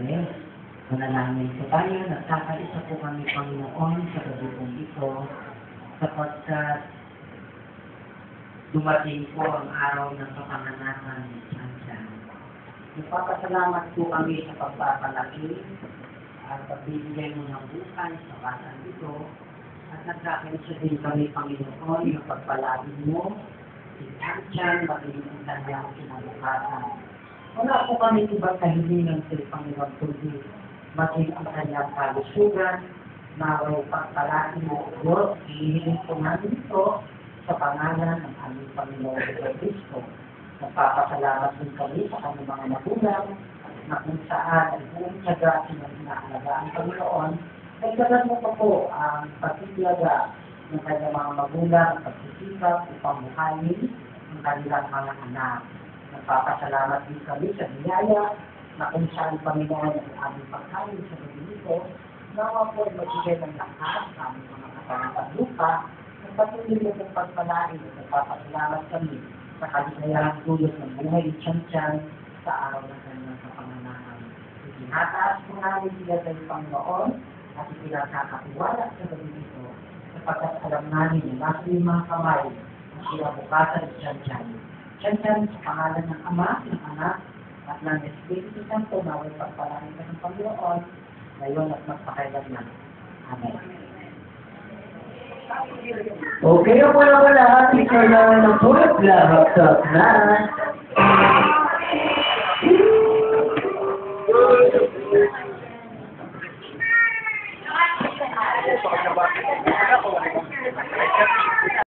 gabi. Manalangin po tayo, nagkakaisa po kami, Panginoon, sa gabi pong ito, sapagkat dumating po ang araw ng kapanganakan ni Sansan. Nagpapasalamat po kami sa pagpapalaki at pagbibigay mo ng buhay sa batang ito, at nagkakaisa din kami, Panginoon, yung pagpalagin mo, si Sansan, maging ang kanyang kinabukasan. Wala po kami ibang kahilingan sa Panginoon kundi maging ang kanyang kalusugan, naway pagpalaki mo, Diyos, ihiling po namin ito sa pangalan ng aming Panginoon Kristo. Nagpapasalamat din kami sa kanyang mga magulang na kung saan ay buong tiyaga sinasinaalagaan ang Panginoon, ay dagan mo pa po ang pagtitiyaga ng kanyang mga magulang, pagsisikap upang buhayin ang kanilang mga anak. Nagpapasalamat din kami sa biyaya na kung saan Panginoon ang aming pagkain sa gabi nito, nawa po ay magbigay ng lakas sa aming mga kapanatang lupa, at patuloy mo kong pagpalain at nagpapasalamat kami sa kaligayahang dulot ng buhay ni Tiyan sa araw ng kanyang kapanganakan. Itinataas po namin sila sa Panginoon at itinakakatiwala sa gabi nito, sapagkat alam namin na nasa limang kamay ang sinabukasan ni Tiyan. Tiyan sa pangalan ng Ama, ng Anak, at ng Espiritu Santo na may pagpalain ka ng Panginoon ngayon at magpakailanman. Amen. Okay, ako na lahat. Ikaw na ng pulot lahat sa na.